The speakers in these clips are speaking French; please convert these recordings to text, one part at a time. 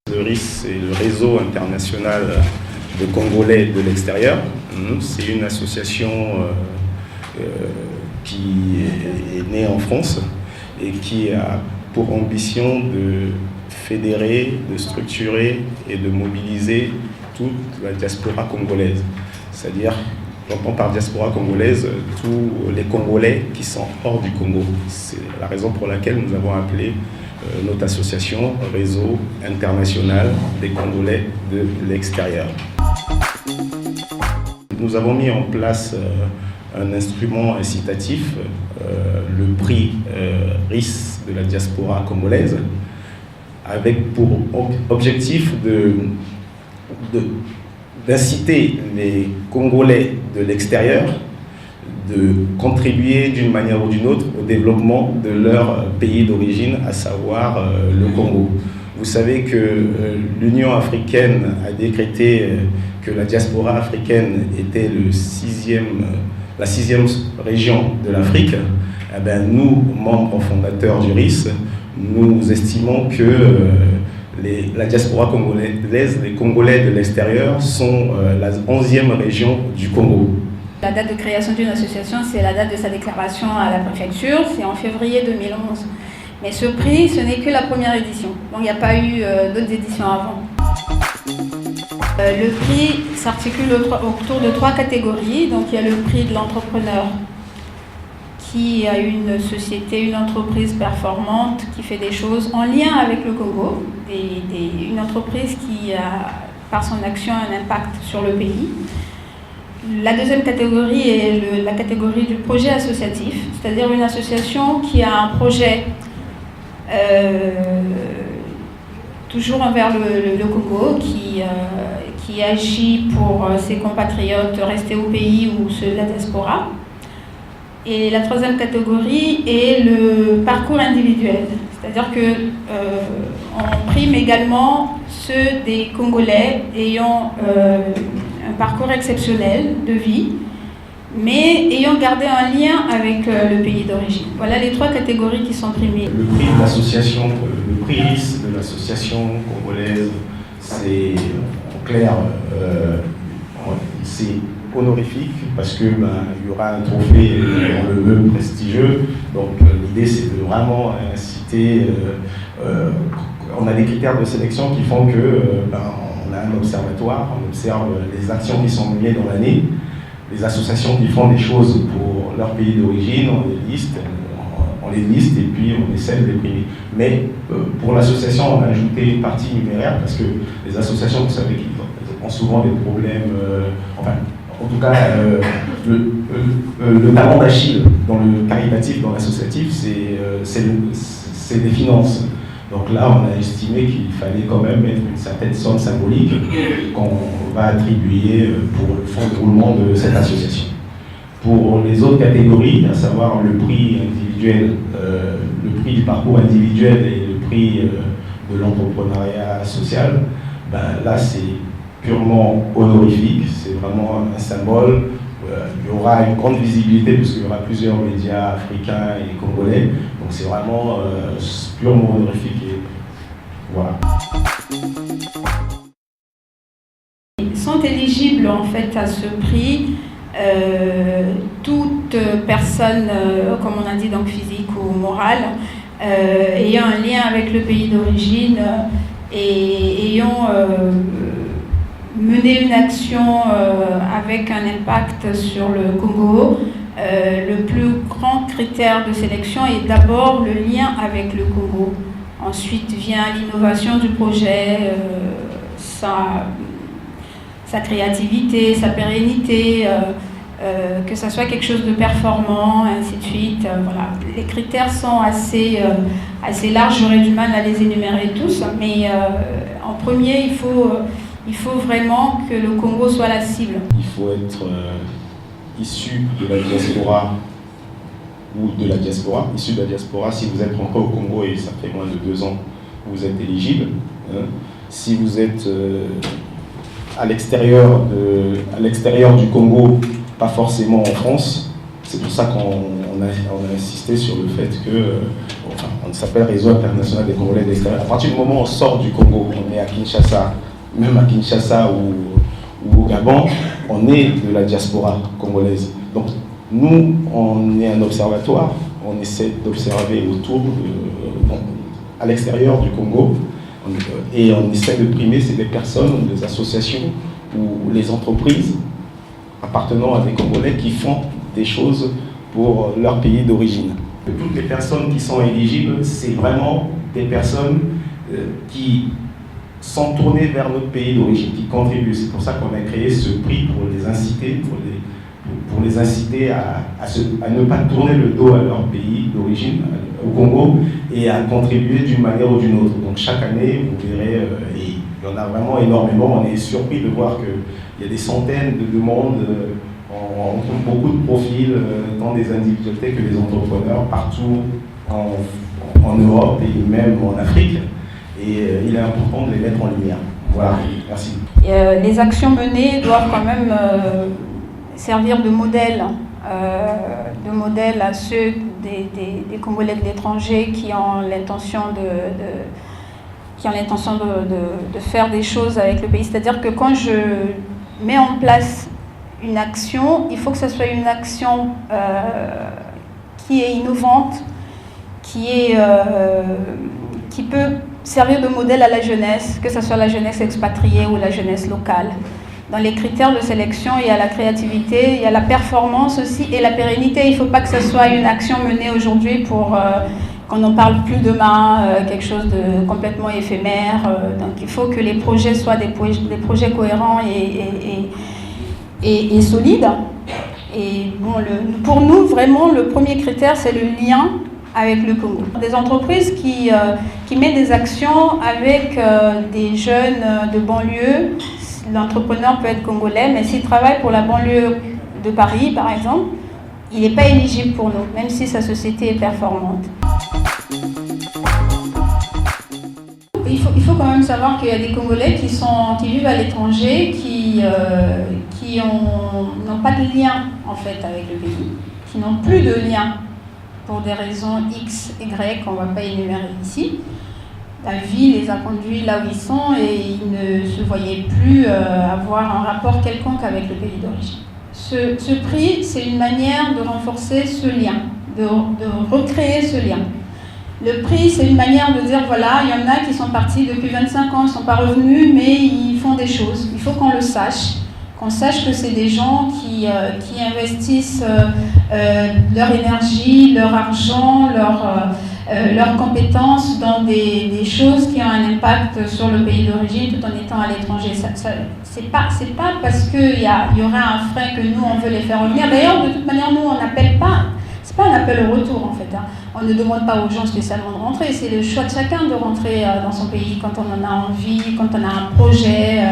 Le RIS, c'est le réseau international de Congolais de l'extérieur. C'est une association qui est née en France et qui a pour ambition de fédérer, de structurer et de mobiliser toute la diaspora congolaise. C'est-à-dire, j'entends par diaspora congolaise tous les Congolais qui sont hors du Congo. C'est la raison pour laquelle nous avons appelé notre association Réseau international des Congolais de l'extérieur. Nous avons mis en place un instrument incitatif, le prix RIS de la diaspora congolaise, avec pour objectif d'inciter les Congolais de l'extérieur de contribuer d'une manière ou d'une autre au développement de leur pays d'origine, à savoir le Congo. Vous savez que l'Union africaine a décrété que la diaspora africaine était la sixième région de l'Afrique. Eh bien, nous, membres fondateurs du RIS, nous estimons que la diaspora congolaise, les Congolais de l'extérieur, sont la 11e région du Congo. La date de création d'une association, c'est la date de sa déclaration à la préfecture, c'est en février 2011. Mais ce prix, ce n'est que la première édition, donc il n'y a pas eu d'autres éditions avant. Le prix s'articule autour de 3 catégories. Donc il y a le prix de l'entrepreneur qui a une société, une entreprise performante qui fait des choses en lien avec le Congo, une entreprise qui a, par son action, un impact sur le pays. La deuxième catégorie est la catégorie du projet associatif, c'est-à-dire une association qui a un projet toujours envers le Congo, qui agit pour ses compatriotes restés au pays ou ceux de la diaspora. Et la troisième catégorie est le parcours individuel, c'est-à-dire qu'on prime également ceux des Congolais ayant un parcours exceptionnel de vie, mais ayant gardé un lien avec le pays d'origine. Voilà les 3 catégories qui sont primées. Le prix de l'association, le prix RIS de l'association congolaise, c'est en clair, c'est honorifique parce que il y aura un trophée, on le veut, prestigieux. Donc l'idée c'est de vraiment inciter. On a des critères de sélection qui font que on a un observatoire, on observe les actions qui sont menées dans l'année, les associations qui font des choses pour leur pays d'origine, on les liste et puis on essaie de les primer. Mais pour l'association, on a ajouté une partie numéraire parce que les associations, vous savez, qui ont souvent des problèmes, en tout cas, le talent d'Achille dans le caritatif, dans l'associatif, c'est des finances. Donc là, on a estimé qu'il fallait quand même mettre une certaine somme symbolique qu'on va attribuer pour le fonds de roulement de cette association. Pour les autres catégories, à savoir le prix individuel, le prix du parcours individuel et le prix de l'entrepreneuriat social, là c'est purement honorifique, c'est vraiment un symbole. Il y aura une grande visibilité parce qu'il y aura plusieurs médias africains et congolais, donc c'est vraiment purement honorifique. Et voilà. Ils sont éligibles en fait à ce prix toute personne, comme on a dit, donc physique ou morale, ayant un lien avec le pays d'origine et ayant mener une action avec un impact sur le Congo. Le plus grand critère de sélection est d'abord le lien avec le Congo. Ensuite vient l'innovation du projet, sa créativité, sa pérennité, que ça soit quelque chose de performant, ainsi de suite. Voilà. Les critères sont assez larges, j'aurais du mal à les énumérer tous, mais en premier, il faut vraiment que le Congo soit la cible. Il faut être issu de la diaspora ou de la diaspora. Issu de la diaspora, si vous êtes encore au Congo et ça fait moins de 2 ans, vous êtes éligible. Si vous êtes à l'extérieur du Congo, pas forcément en France, c'est pour ça qu'on a insisté sur le fait que on s'appelle Réseau international des Congolais de l'extérieur. À partir du moment où on sort du Congo, on est à Kinshasa, même à Kinshasa ou au Gabon, on est de la diaspora congolaise. Donc nous, on est un observatoire, on essaie d'observer à l'extérieur du Congo, et on essaie de primer les personnes, les associations ou les entreprises appartenant à des Congolais qui font des choses pour leur pays d'origine. Toutes les personnes qui sont éligibles, c'est vraiment des personnes qui sont tournées vers notre pays d'origine, qui contribuent. C'est pour ça qu'on a créé ce prix pour les inciter, pour les inciter à ne pas tourner le dos à leur pays d'origine, au Congo, et à contribuer d'une manière ou d'une autre. Donc chaque année, vous verrez, et il y en a vraiment énormément. On est surpris de voir qu'il y a des centaines de demandes. On trouve beaucoup de profils, tant des individualités que des entrepreneurs, partout en Europe et même en Afrique. Et il est important de les mettre en lumière. Voilà, merci. Les actions menées doivent quand même servir de modèle à ceux des Congolais de l'étranger qui ont l'intention de faire des choses avec le pays. C'est-à-dire que quand je mets en place une action, il faut que ce soit une action qui est innovante, qui peut servir de modèle à la jeunesse, que ce soit la jeunesse expatriée ou la jeunesse locale. Dans les critères de sélection, il y a la créativité, il y a la performance aussi et la pérennité. Il ne faut pas que ce soit une action menée aujourd'hui pour qu'on n'en parle plus demain, quelque chose de complètement éphémère. Donc il faut que les projets soient des projets cohérents et solides. Et bon, pour nous, vraiment, le premier critère, c'est le lien avec le Congo. Des entreprises qui mettent des actions avec des jeunes de banlieue. L'entrepreneur peut être congolais, mais s'il travaille pour la banlieue de Paris, par exemple, il n'est pas éligible pour nous, même si sa société est performante. Il faut quand même savoir qu'il y a des Congolais qui vivent à l'étranger, qui n'ont pas de lien en fait avec le pays, qui n'ont plus de lien pour des raisons X, Y, qu'on ne va pas énumérer ici. La vie les a conduits là où ils sont et ils ne se voyaient plus avoir un rapport quelconque avec le pays d'origine. Ce prix, c'est une manière de renforcer ce lien, de recréer ce lien. Le prix, c'est une manière de dire, voilà, il y en a qui sont partis depuis 25 ans, ils ne sont pas revenus, mais ils font des choses. Il faut qu'on le sache, qu'on sache que c'est des gens qui investissent leur énergie, leur argent, leurs compétences dans des choses qui ont un impact sur le pays d'origine tout en étant à l'étranger. C'est pas parce qu'il y aurait un frein que nous, on veut les faire revenir. D'ailleurs, de toute manière, nous, on n'appelle pas, c'est pas un appel au retour en fait. On ne demande pas aux gens spécialement de rentrer, c'est le choix de chacun de rentrer dans son pays quand on en a envie, quand on a un projet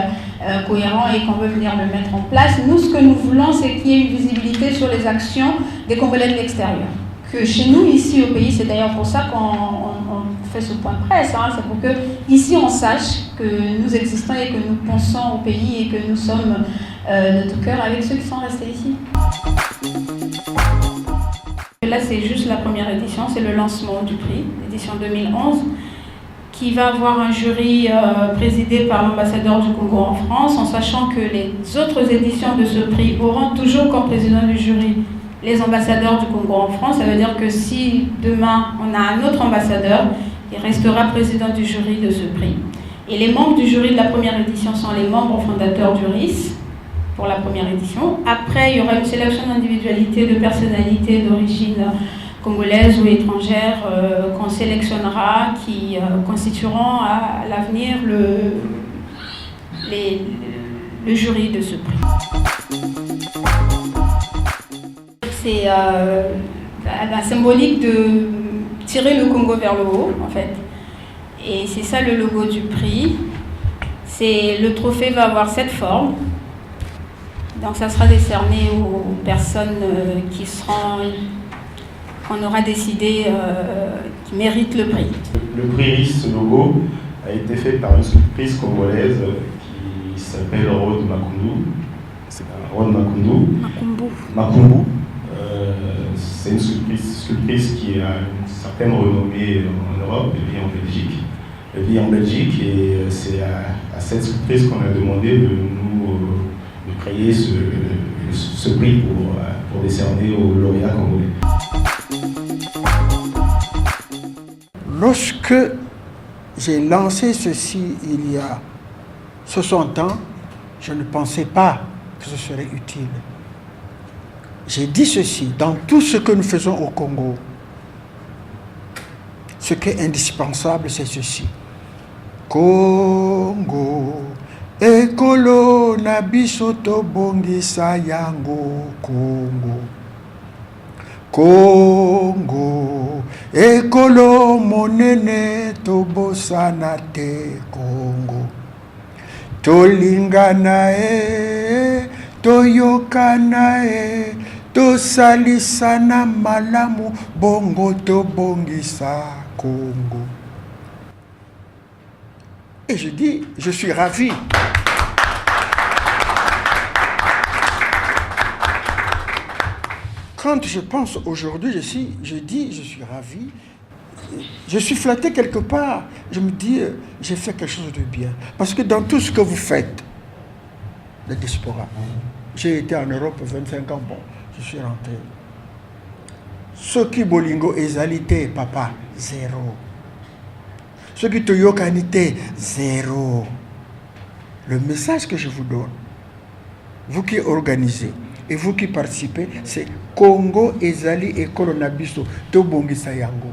cohérent et qu'on veut venir le mettre en place. Nous, ce que nous voulons, c'est qu'il y ait une visibilité sur les actions des Congolais de l'extérieur. Que chez nous, ici au pays, c'est d'ailleurs pour ça qu'on fait ce point de presse, c'est pour que ici on sache que nous existons et que nous pensons au pays et que nous sommes de tout cœur avec ceux qui sont restés ici. Là, c'est juste la première édition, c'est le lancement du prix, l'édition 2011, qui va avoir un jury présidé par l'ambassadeur du Congo en France, en sachant que les autres éditions de ce prix auront toujours comme président du jury les ambassadeurs du Congo en France. Ça veut dire que si demain on a un autre ambassadeur, il restera président du jury de ce prix. Et les membres du jury de la première édition sont les membres fondateurs du RIS pour la première édition. Après, il y aura une sélection d'individualités, de personnalités d'origine congolaise ou étrangère qu'on sélectionnera, qui constitueront à l'avenir le jury de ce prix. c'est la symbolique de tirer le Congo vers le haut, en fait. Et c'est ça le logo du prix. Le trophée va avoir cette forme. Donc ça sera décerné aux personnes qu'on aura décidé qui méritent le prix. Le prix RIS, ce logo, a été fait par une sculptrice congolaise qui s'appelle Rode Makundu. Rode Makumbu. C'est une sculptrice qui a une certaine renommée en Europe. Elle vit en Belgique et c'est à cette sculptrice qu'on a demandé de créer ce prix pour décerner aux lauréats congolais. Lorsque j'ai lancé ceci il y a 60 ans, je ne pensais pas que ce serait utile. J'ai dit ceci, dans tout ce que nous faisons au Congo, ce qui est indispensable, c'est ceci. Congo, ekolo na biso tobongisa yango Congo. Congo, ekolo monene tobosana te Congo. Tolingana toyokana tosalisana malamu bongo tobongisa Congo. Et je dis, je suis ravi. Quand je pense aujourd'hui, je suis ravi. Je suis flatté quelque part. Je me dis, j'ai fait quelque chose de bien. Parce que dans tout ce que vous faites, la diaspora, j'ai été en Europe 25 ans, bon, je suis rentré. Soki bolingo ezalité, papa, zéro. Soki toyokanité, zéro. Le message que je vous donne, vous qui organisez et vous qui participez, c'est Congo ezali ekolo na biso tobongisa yango.